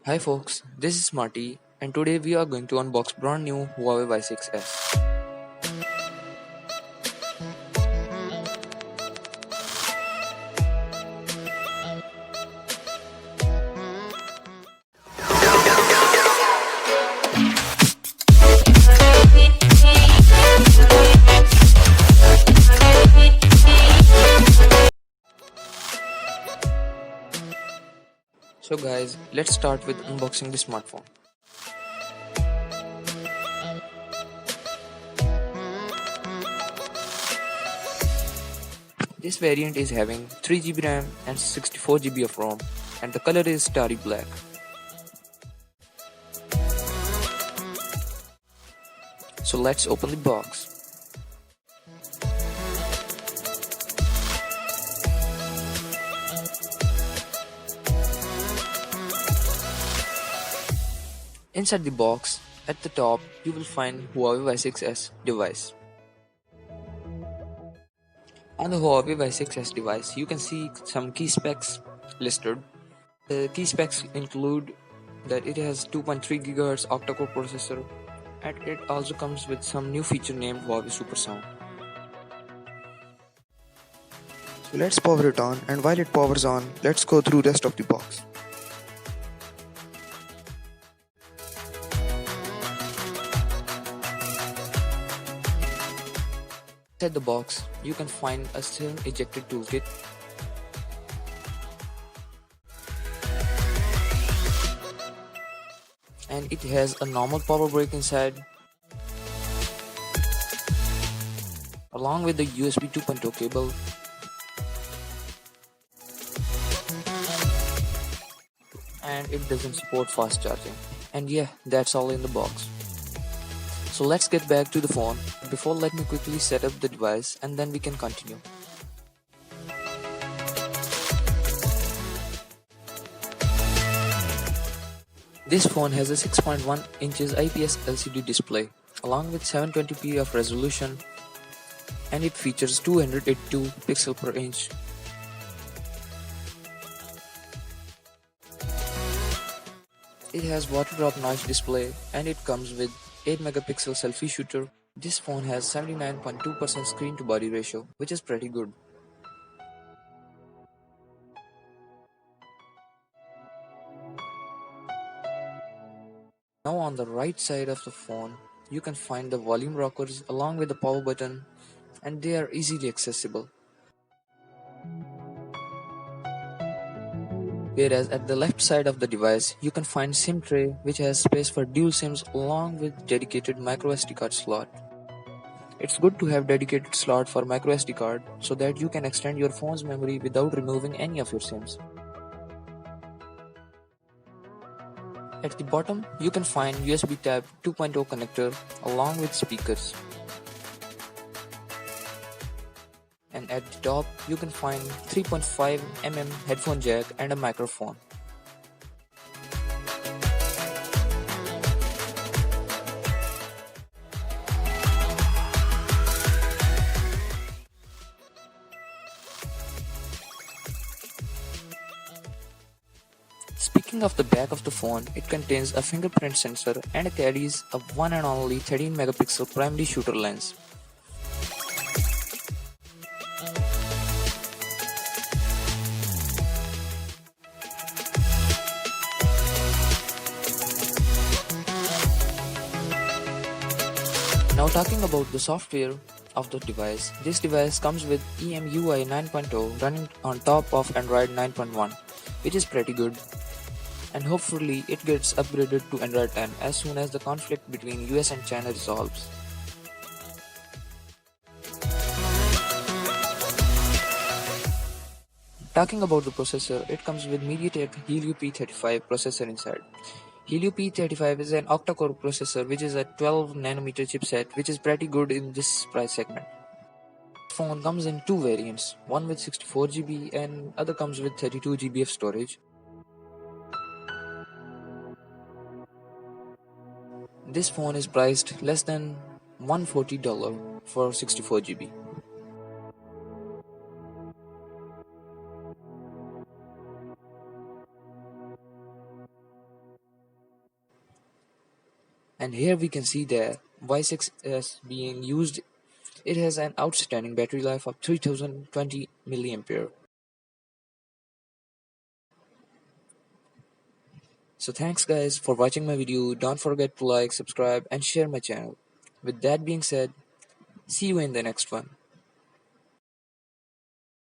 Hi folks, this is Marty and today we are going to unbox brand new Huawei Y6S. So guys, let's start with unboxing the smartphone. This variant is having 3GB RAM and 64GB of ROM and the color is starry black. So let's open the box. Inside the box, at the top, you will find Huawei Y6S device. On the Huawei Y6S device, you can see some key specs listed. The key specs include that it has 2.3 GHz octa-core processor and it also comes with some new feature named Huawei Super Sound. So let's power it on, and while it powers on, let's go through rest of the box. Inside the box, you can find a SIM ejected toolkit, and it has a normal power brick inside, along with the USB 2.0 cable, and it doesn't support fast charging. And yeah, that's all in the box. So let's get back to the phone. Before, let me quickly set up the device and then we can continue. This phone has a 6.1 inches IPS LCD display along with 720p of resolution, and it features 282 pixels per inch. It has water drop notch display and it comes with 8 megapixel selfie shooter. This phone has 79.2% screen to body ratio, which is pretty good. Now on the right side of the phone, you can find the volume rockers along with the power button, and they are easily accessible. Whereas at the left side of the device, you can find SIM tray which has space for dual SIMs along with dedicated microSD card slot. It's good to have dedicated slot for microSD card so that you can extend your phone's memory without removing any of your SIMs. At the bottom, you can find USB Type 2.0 connector along with speakers. And at the top, you can find 3.5mm headphone jack and a microphone. Speaking of the back of the phone, it contains a fingerprint sensor and carries a one and only 13 megapixel primary shooter lens. Now talking about the software of the device, this device comes with EMUI 9.0 running on top of Android 9.1, which is pretty good. And hopefully it gets upgraded to Android 10 as soon as the conflict between US and China resolves. Talking about the processor, it comes with MediaTek Helio P35 processor inside. Helio P35 is an octa-core processor which is a 12nm chipset, which is pretty good in this price segment. The phone comes in two variants, one with 64GB and other comes with 32GB of storage. This phone is priced less than $140 for 64GB. And here we can see the Y6S being used. It has an outstanding battery life of 3020 mAh. So thanks guys for watching my video. Don't forget to like, subscribe and share my channel. With that being said, see you in the next one.